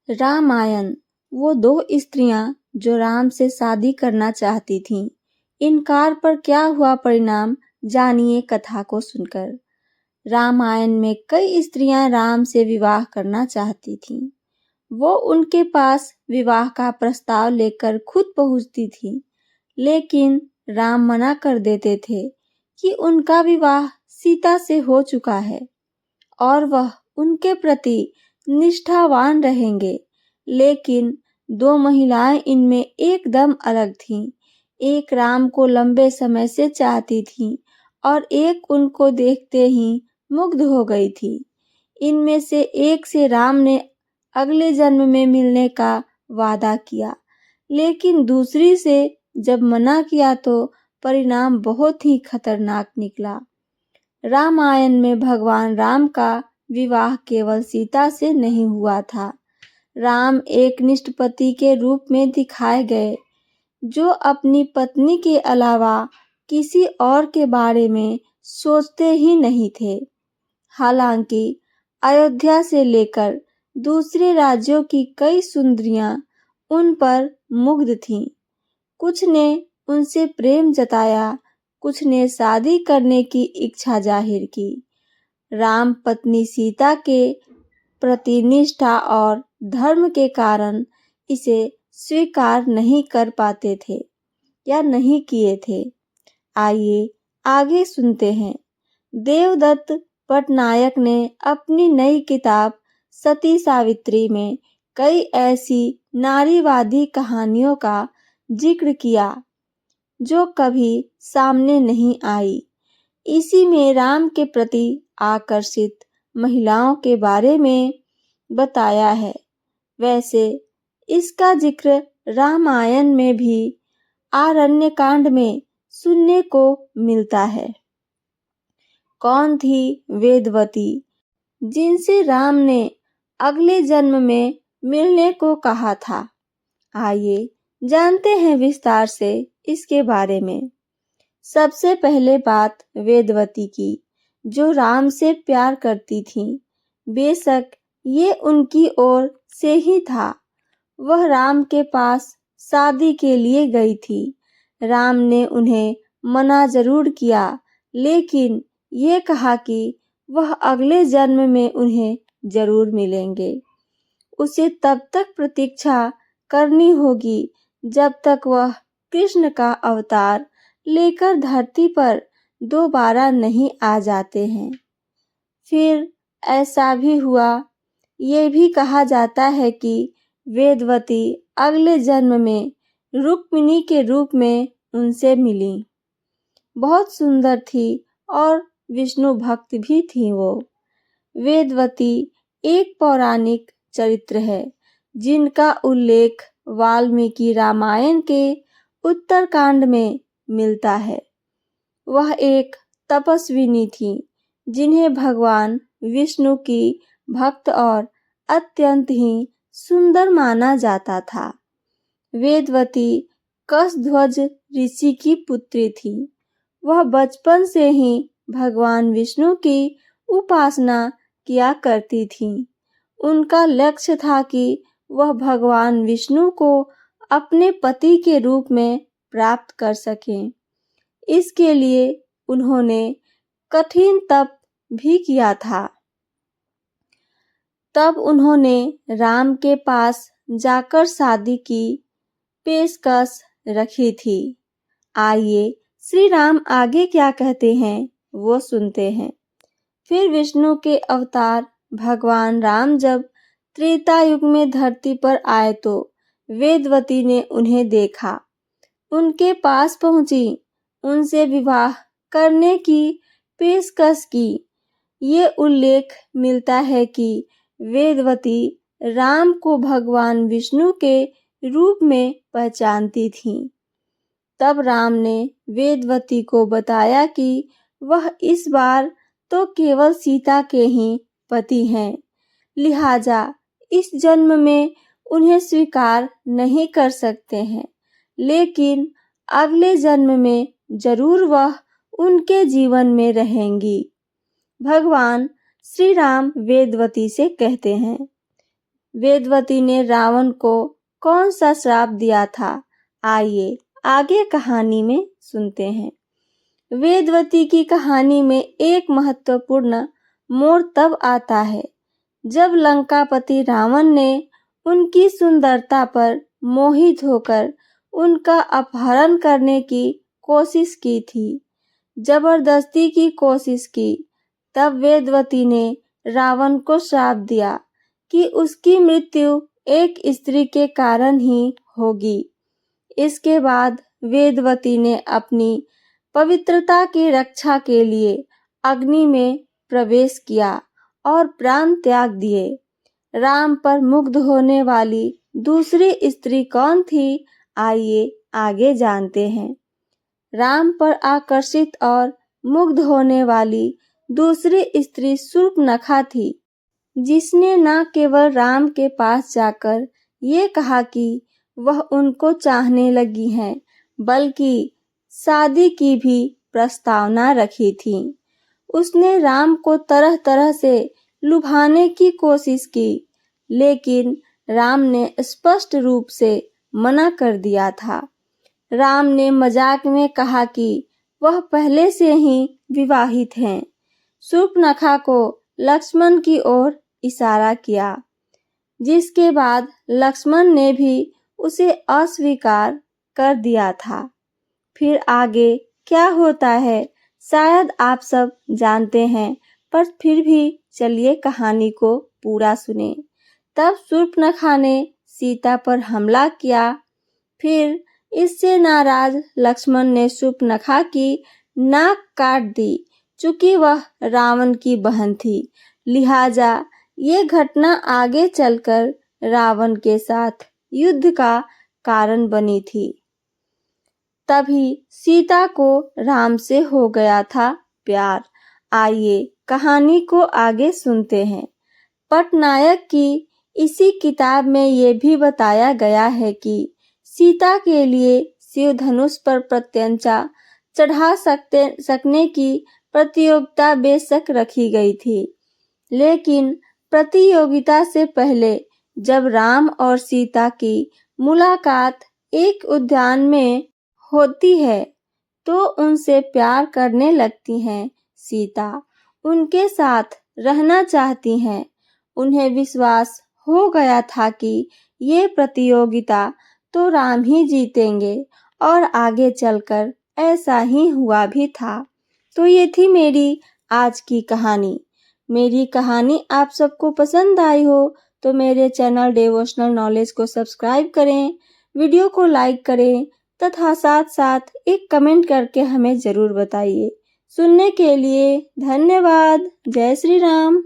रामायण। वो दो स्त्रियां जो राम से शादी करना चाहती थीं। इनकार पर क्या हुआ परिणाम, जानिए कथा को सुनकर। रामायण में कई स्त्रियां राम से विवाह करना चाहती थीं। वो उनके पास विवाह का प्रस्ताव लेकर खुद पहुंचती थीं, लेकिन राम मना कर देते थे कि उनका विवाह सीता से हो चुका है और वह उनके प्रति निष्ठावान रहेंगे। लेकिन दो महिलाएं इनमें एकदम अलग थीं। एक राम को लंबे समय से चाहती थी और एक उनको देखते ही मुग्ध हो गई थी। इनमें से एक से राम ने अगले जन्म में मिलने का वादा किया, लेकिन दूसरी से जब मना किया तो परिणाम बहुत ही खतरनाक निकला। रामायण में भगवान राम का विवाह केवल सीता से नहीं हुआ था। राम एक निष्ठ पति के रूप में दिखाए गए, जो अपनी पत्नी के अलावा किसी और के बारे में सोचते ही नहीं थे। हालांकि अयोध्या से लेकर दूसरे राज्यों की कई सुंदरियां उन पर मुग्ध थीं। कुछ ने उनसे प्रेम जताया, कुछ ने शादी करने की इच्छा जाहिर की। राम पत्नी सीता के प्रति निष्ठा और धर्म के कारण इसे स्वीकार नहीं कर पाते थे या नहीं किए थे। आइए आगे सुनते हैं। देवदत्त पटनायक ने अपनी नई किताब सती सावित्री में कई ऐसी नारीवादी कहानियों का जिक्र किया जो कभी सामने नहीं आई। इसी में राम के प्रति आकर्षित महिलाओं के बारे में बताया है। वैसे इसका जिक्र रामायण में भी आरण्यकांड में सुनने को मिलता है। कौन थी वेदवती, जिनसे राम ने अगले जन्म में मिलने को कहा था? आइए जानते हैं विस्तार से इसके बारे में। सबसे पहले बात वेदवती की, जो राम से प्यार करती थी। बेशक ये उनकी ओर से ही था। वह राम के पास शादी के लिए गई थी। राम ने उन्हें मना जरूर किया, लेकिन ये कहा कि वह अगले जन्म में उन्हें जरूर मिलेंगे। उसे तब तक प्रतीक्षा करनी होगी जब तक वह कृष्ण का अवतार लेकर धरती पर दोबारा नहीं आ जाते हैं। फिर ऐसा भी हुआ। ये भी कहा जाता है कि वेदवती अगले जन्म में रुक्मिणी के रूप में उनसे मिली। बहुत सुंदर थी और विष्णु भक्त भी थी वो। वेदवती एक पौराणिक चरित्र है जिनका उल्लेख वाल्मीकि रामायण के उत्तरकांड में मिलता है। वह एक तपस्विनी थी जिन्हें भगवान विष्णु की भक्त और अत्यंत ही सुंदर माना जाता था। वेदवती कसध्वज ऋषि की पुत्री थी। वह बचपन से ही भगवान विष्णु की उपासना किया करती थी। उनका लक्ष्य था कि वह भगवान विष्णु को अपने पति के रूप में प्राप्त कर सकें। इसके लिए उन्होंने कठिन तप भी किया था। तब उन्होंने राम के पास जाकर शादी की पेशकश रखी थी। आइए श्री राम आगे क्या कहते हैं वो सुनते हैं। फिर विष्णु के अवतार भगवान राम जब त्रेता युग में धरती पर आए तो वेदवती ने उन्हें देखा, उनके पास पहुंची, उनसे विवाह करने की पेशकश की। ये उल्लेख मिलता है कि वेदवती राम को भगवान विष्णु के रूप में पहचानती थी। तब राम ने वेदवती को बताया कि वह इस बार तो केवल सीता के ही पति हैं, लिहाजा इस जन्म में उन्हें स्वीकार नहीं कर सकते हैं, लेकिन अगले जन्म में जरूर वह उनके जीवन में रहेंगी। भगवान श्री राम वेदवती से कहते हैं, वेदवती ने रावण को कौन सा श्राप दिया था? आइए आगे कहानी में सुनते हैं। वेदवती की कहानी में एक महत्वपूर्ण मोड़ तब आता है जब लंकापति रावण ने उनकी सुंदरता पर मोहित होकर उनका अपहरण करने की कोशिश की थी। जबरदस्ती की कोशिश की। तब वेदवती ने रावण को श्राप दिया कि उसकी मृत्यु एक स्त्री के कारण ही होगी। इसके बाद वेदवती ने अपनी पवित्रता की रक्षा के लिए अग्नि में प्रवेश किया और प्राण त्याग दिए। राम पर मुग्ध होने वाली दूसरी स्त्री कौन थी? आइए आगे जानते हैं। राम पर आकर्षित और मुग्ध होने वाली दूसरी स्त्री शूर्पणखा थी, जिसने न केवल राम के पास जाकर ये कहा कि वह उनको चाहने लगी हैं, बल्कि शादी की भी प्रस्तावना रखी थी। उसने राम को तरह तरह से लुभाने की कोशिश की, लेकिन राम ने स्पष्ट रूप से मना कर दिया था। राम ने मजाक में कहा कि वह पहले से ही विवाहित हैं। शूर्पणखा को लक्ष्मण की ओर इशारा किया, जिसके बाद लक्ष्मण ने भी उसे अस्वीकार कर दिया था। फिर आगे क्या होता है शायद आप सब जानते हैं, पर फिर भी चलिए कहानी को पूरा सुने। तब शूर्पणखा ने सीता पर हमला किया। फिर इससे नाराज लक्ष्मण ने शूर्पणखा की नाक काट दी। चूंकि वह रावण की बहन थी, लिहाजा ये घटना आगे चलकर रावण के साथ युद्ध का कारण बनी थी। तभी सीता को राम से हो गया था प्यार। आइए कहानी को आगे सुनते हैं। पटनायक की इसी किताब में ये भी बताया गया है कि सीता के लिए शिव धनुष पर प्रत्यंचा चढ़ा सकने की प्रतियोगिता बेशक रखी गई थी, लेकिन प्रतियोगिता से पहले जब राम और सीता की मुलाकात एक उद्यान में होती है, तो उनसे प्यार करने लगती हैं। सीता उनके साथ रहना चाहती हैं। उन्हें विश्वास हो गया था कि ये प्रतियोगिता तो राम ही जीतेंगे, और आगे चलकर ऐसा ही हुआ भी था। तो ये थी मेरी आज की कहानी। मेरी कहानी आप सबको पसंद आई हो तो मेरे चैनल डिवोशनल नॉलेज को सब्सक्राइब करें, वीडियो को लाइक करें तथा साथ साथ एक कमेंट करके हमें ज़रूर बताइए। सुनने के लिए धन्यवाद। जय श्री राम।